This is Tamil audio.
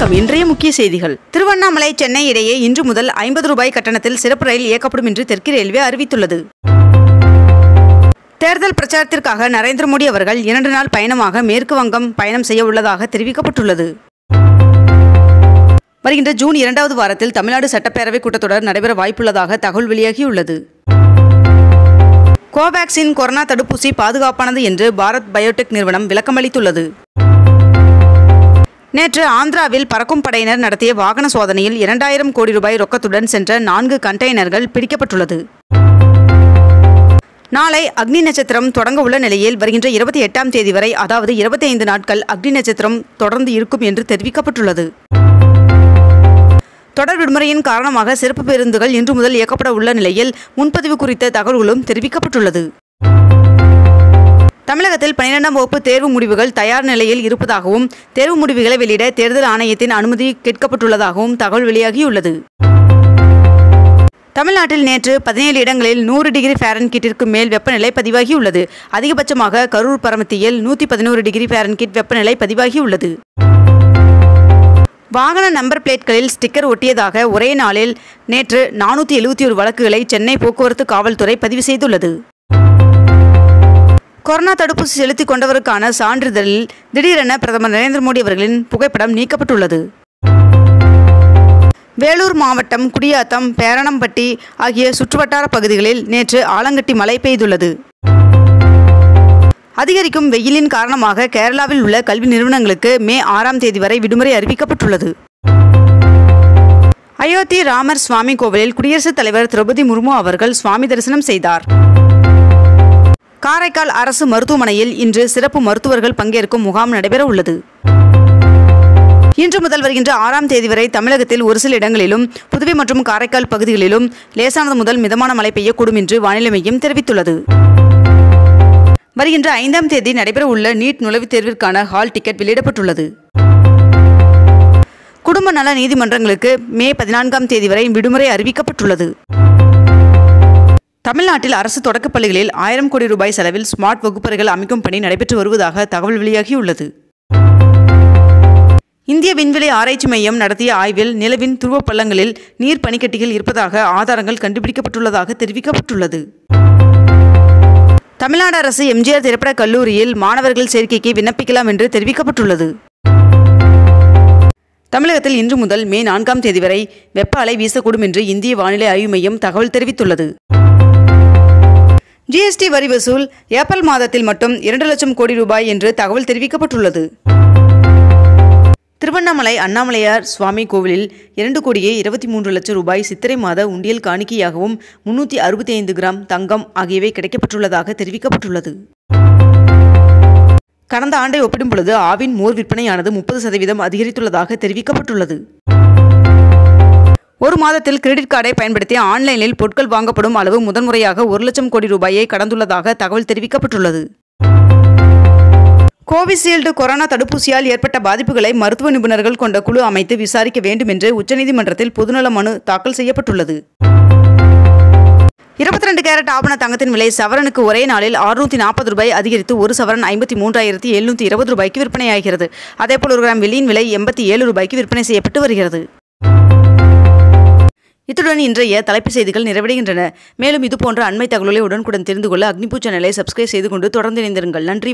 வணக்கம். இன்றைய முக்கிய செய்திகள். திருவண்ணாமலை சென்னை இடையே இன்று முதல் 50 ரூபாய் கட்டணத்தில் சிறப்பு ரயில் இயக்கப்படும் என்று தெற்கு ரயில்வே அறிவித்துள்ளது. தேர்தல் பிரச்சாரத்திற்காக நரேந்திர மோடி அவர்கள் 2 நாள் பயணமாக மேற்கு வங்கம் பயணம் செய்ய உள்ளதாக தெரிவிக்கப்பட்டுள்ளது. வருகின்ற ஜூன் 2வது வாரத்தில் தமிழ்நாடு சட்டப்பேரவை கூட்டத்தொடர் நடைபெற வாய்ப்புள்ளதாக தகவல் வெளியாகியுள்ளது. கோவேக்சின் கொரோனா தடுப்பூசி பாதுகாப்பானது என்று பாரத் பயோடெக் நிறுவனம் விளக்கமளித்துள்ளது. நேற்று ஆந்திராவில் பறக்கும் படையினர் நடத்திய வாகன சோதனையில் 2000 கோடி ரூபாய் ரொக்கத்துடன் சென்ற 4 கண்டெய்னர்கள் பிடிக்கப்பட்டுள்ளது. நாளை அக்னி நட்சத்திரம் தொடங்க உள்ள நிலையில் வருகின்ற 28ஆம் தேதி வரை, அதாவது 25 நாட்கள் அக்னி நட்சத்திரம் தொடர்ந்து இருக்கும் என்று தெரிவிக்கப்பட்டுள்ளது. தொடர் விடுமுறையின் காரணமாக சிறப்பு பேருந்துகள் இன்று முதல் இயக்கப்பட உள்ள நிலையில் முன்பதிவு குறித்த தகவல்களும் தெரிவிக்கப்பட்டுள்ளது. தமிழகத்தில் 12ஆம் வகுப்பு தேர்வு முடிவுகள் தயார் நிலையில் இருப்பதாகவும் தேர்வு முடிவுகளை வெளியிட தேர்தல் ஆணையத்தின் அனுமதி கேட்கப்பட்டுள்ளதாகவும் தகவல் வெளியாகியுள்ளது. தமிழ்நாட்டில் நேற்று 17 இடங்களில் 100 டிகிரி ஃபாரன்ஹீட்டிற்கு மேல் வெப்பநிலை பதிவாகியுள்ளது. அதிகபட்சமாக கரூர் பரமத்தியில் 111 டிகிரி ஃபாரன்ஹீட் வெப்பநிலை பதிவாகியுள்ளது. வாகன நம்பர் பிளேட்களில் ஸ்டிக்கர் ஒட்டியதாக ஒரே நாளில் நேற்று 471 வழக்குகளை சென்னை போக்குவரத்து காவல்துறை பதிவு செய்துள்ளது. கொரோனா தடுப்பூசி செலுத்திக் கொண்டவருக்கான சான்றிதழில் திடீரென பிரதமர் நரேந்திர மோடி அவர்களின் புகைப்படம் நீக்கப்பட்டுள்ளது. வேலூர் மாவட்டம் குடியாத்தம், பேரணம்பட்டி ஆகிய சுற்றுவட்டார பகுதிகளில் நேற்று ஆலங்கட்டி மழை பெய்துள்ளது. அதிகரிக்கும் வெயிலின் காரணமாக கேரளாவில் உள்ள கல்வி நிறுவனங்களுக்கு மே 6ஆம் தேதி வரை விடுமுறை அறிவிக்கப்பட்டுள்ளது. அயோத்தி ராமர் சுவாமி கோவிலில் குடியரசுத் தலைவர் திரௌபதி முர்மு அவர்கள் சுவாமி தரிசனம் செய்தார். காரைக்கால் அரசு மருத்துவமனையில் இன்று சிறப்பு மருத்துவர்கள் பங்கேற்கும் முகாம் நடைபெற உள்ளது. இன்று முதல் வருகின்ற 6ஆம் தேதி வரை தமிழகத்தில் ஒரு சில இடங்களிலும் புதுவை மற்றும் காரைக்கால் பகுதிகளிலும் லேசானது முதல் மிதமான மழை பெய்யக்கூடும் என்று வானிலை மையம் தெரிவித்துள்ளது. வருகின்ற 5ஆம் தேதி நடைபெற உள்ள நீட் நுழைவுத் தேர்விற்கான ஹால் டிக்கெட் வெளியிடப்பட்டுள்ளது. குடும்ப நல நீதிமன்றங்களுக்கு மே 14ஆம் தேதி வரை விடுமுறை அறிவிக்கப்பட்டுள்ளது. தமிழ்நாட்டில் அரசு தொடக்கப் பள்ளிகளில் 1000 கோடி ரூபாய் செலவில் ஸ்மார்ட் வகுப்பறைகள் அமைக்கும் பணி நடைபெற்று வருவதாக தகவல் வெளியாகியுள்ளது. இந்திய விண்வெளி ஆராய்ச்சி மையம் நடத்திய ஆய்வில் நிலவின் துருவ பள்ளங்களில் நீர் பனிக்கட்டிகள் இருப்பதாக ஆதாரங்கள் கண்டுபிடிக்கப்பட்டுள்ளதாக தெரிவிக்கப்பட்டுள்ளது. தமிழ்நாடு அரசு எம்ஜிஆர் திரைப்படக் கல்லூரியில் மாணவர்கள் சேர்க்கைக்கு விண்ணப்பிக்கலாம் என்று தெரிவிக்கப்பட்டுள்ளது. தமிழகத்தில் இன்று முதல் மே 4ஆம் தேதி வரை வெப்ப அலை வீசக்கூடும் என்று இந்திய வானிலை ஆய்வு மையம் தகவல் தெரிவித்துள்ளது. ஜிஎஸ்டி வரி வசூல் ஏப்ரல் மாதத்தில் மட்டும் 2 லட்சம் கோடி ரூபாய் என்று தகவல் தெரிவிக்கப்பட்டுள்ளது. திருவண்ணாமலை அண்ணாமலையார் சுவாமி கோவிலில் 2 கோடியே 23 லட்சம் ரூபாய் சித்திரை மாத உண்டியல் காணிக்கையாகவும் 365 கிராம் தங்கம் ஆகியவை கிடைக்கப்பட்டுள்ளதாக தெரிவிக்கப்பட்டுள்ளது. கடந்த ஆண்டை ஒப்பிடும் பொழுது ஆவின் மோர் விற்பனையானது 30% அதிகரித்துள்ளதாக தெரிவிக்கப்பட்டுள்ளது. ஒரு மாதத்தில் கிரெடிட் கார்டை பயன்படுத்தி ஆன்லைனில் பொருட்கள் வாங்கப்படும் அளவு முதன்முறையாக 1 லட்சம் கோடி ரூபாயை கடந்துள்ளதாக தகவல் தெரிவிக்கப்பட்டுள்ளது. கோவிஷீல்டு கொரோனா தடுப்பூசியால் ஏற்பட்ட பாதிப்புகளை மருத்துவ நிபுணர்கள் கொண்ட குழு அமைத்து விசாரிக்க வேண்டும் என்று உச்சநீதிமன்றத்தில் பொதுநல மனு தாக்கல் செய்யப்பட்டுள்ளது. 22 கேரட் ஆபண தங்கத்தின் விலை சவரனுக்கு ஒரே நாளில் 640 ரூபாய் அதிகரித்து ஒரு சவரன் 53,720 ரூபாய்க்கு விற்பனையாகிறது. அதேபோல் 1 கிராம் வெள்ளியின் விலை 87 ரூபாய்க்கு விற்பனை செய்யப்பட்டு வருகிறது. இத்துடன் இன்றைய தலைப்புச் செய்திகள் நிறைவடைகின்றன. மேலும் இதுபோன்ற அண்மை தகவல்களை உடனுக்குடன் தெரிந்து கொள்ள அக்னிபூ சேனலை சப்ஸ்கிரைப் செய்து கொண்டு தொடர்ந்து இணைந்திருங்கள். நன்றி.